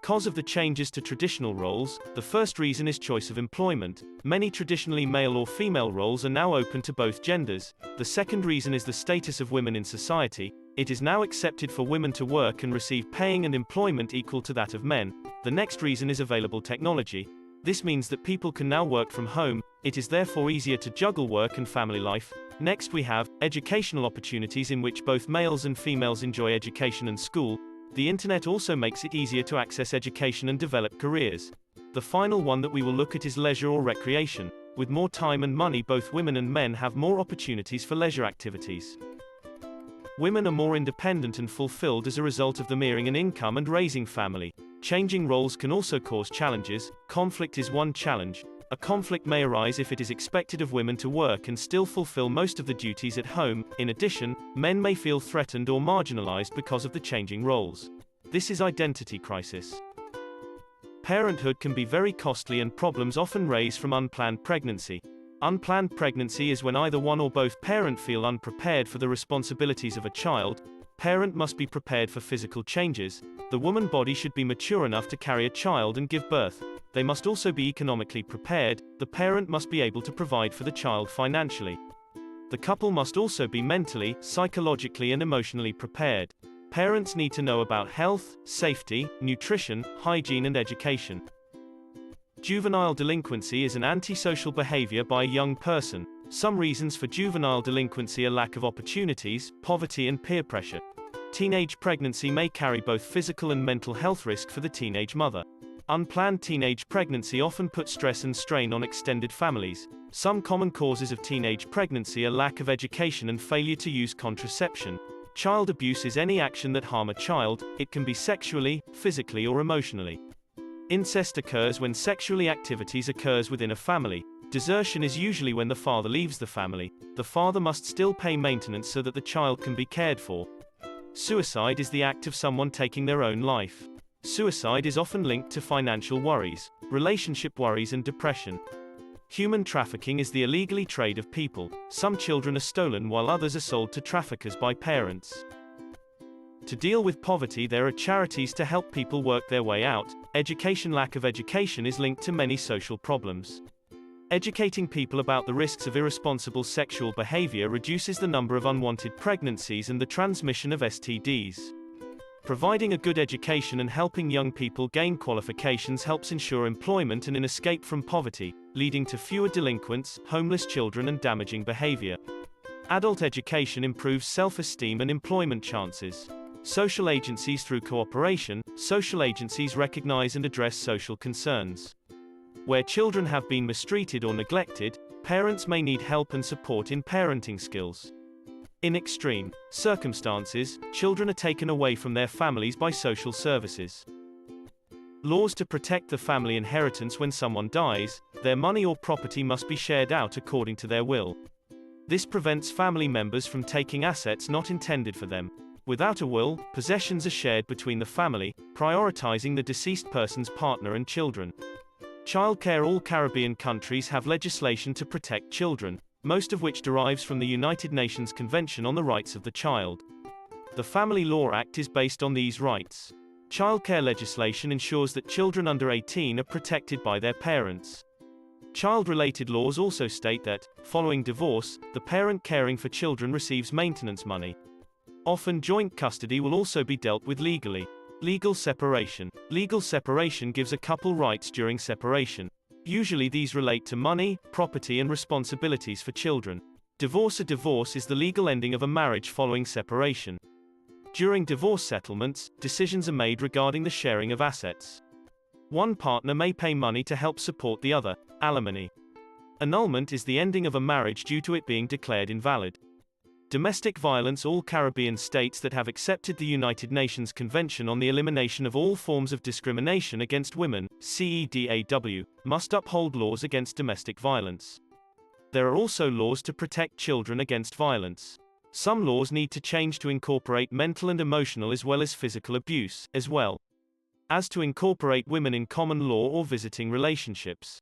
Because of the changes to traditional roles, the first reason is choice of employment. Many traditionally male or female roles are now open to both genders. The second reason is the status of women in society. It is now accepted for women to work and receive paying and employment equal to that of men. The next reason is available technology. This means that people can now work from home. It is therefore easier to juggle work and family life. Next we have educational opportunities in which both males and females enjoy education and school. The internet also makes it easier to access education and develop careers. The final one that we will look at is leisure or recreation. With more time and money, both women and men have more opportunities for leisure activities. Women are more independent and fulfilled as a result of them earning an income and raising family. Changing roles can also cause challenges. Conflict is one challenge. A conflict may arise if it is expected of women to work and still fulfill most of the duties at home. In addition, men may feel threatened or marginalized because of the changing roles. This is identity crisis. Parenthood can be very costly and problems often raise from unplanned pregnancy. Unplanned pregnancy is when either one or both parent feel unprepared for the responsibilities of a child. Parent must be prepared for physical changes. The woman body should be mature enough to carry a child and give birth. They must also be economically prepared. The parent must be able to provide for the child financially. The couple must also be mentally, psychologically and emotionally prepared. Parents need to know about health, safety, nutrition, hygiene and education. Juvenile delinquency is an antisocial behavior by a young person. Some reasons for juvenile delinquency are lack of opportunities, poverty and peer pressure. Teenage pregnancy may carry both physical and mental health risk for the teenage mother. Unplanned teenage pregnancy often puts stress and strain on extended families. Some common causes of teenage pregnancy are lack of education and failure to use contraception. Child abuse is any action that harm a child. It can be sexually, physically or emotionally. Incest occurs when sexual activities occurs within a family. Desertion is usually when the father leaves the family. The father must still pay maintenance so that the child can be cared for. Suicide is the act of someone taking their own life. Suicide is often linked to financial worries, relationship worries and depression. Human trafficking is the illegally trade of people. Some children are stolen while others are sold to traffickers by parents. To deal with poverty, there are charities to help people work their way out. Education. Lack of education is linked to many social problems. Educating people about the risks of irresponsible sexual behavior reduces the number of unwanted pregnancies and the transmission of STDs. Providing a good education and helping young people gain qualifications helps ensure employment and an escape from poverty, leading to fewer delinquents, homeless children and damaging behavior. Adult education improves self-esteem and employment chances. Social agencies. Through cooperation, social agencies recognize and address social concerns. Where children have been mistreated or neglected, parents may need help and support in parenting skills. In extreme circumstances, children are taken away from their families by social services. Laws to protect the family inheritance. When someone dies, their money or property must be shared out according to their will. This prevents family members from taking assets not intended for them. Without a will, possessions are shared between the family, prioritizing the deceased person's partner and children. Childcare. All Caribbean countries have legislation to protect children, most of which derives from the United Nations Convention on the Rights of the Child. The Family Law Act is based on these rights. Childcare legislation ensures that children under 18 are protected by their parents. Child-related laws also state that, following divorce, the parent caring for children receives maintenance money. Often joint custody will also be dealt with legally. Legal separation. Legal separation gives a couple rights during separation. Usually these relate to money, property and responsibilities for children. Divorce. A divorce is the legal ending of a marriage following separation. During divorce settlements, decisions are made regarding the sharing of assets. One partner may pay money to help support the other. Alimony. Annulment is the ending of a marriage due to it being declared invalid. Domestic violence. All Caribbean states that have accepted the United Nations Convention on the Elimination of All Forms of Discrimination Against Women, CEDAW, must uphold laws against domestic violence. There are also laws to protect children against violence. Some laws need to change to incorporate mental and emotional as well as physical abuse, as well as to incorporate women in common law or visiting relationships.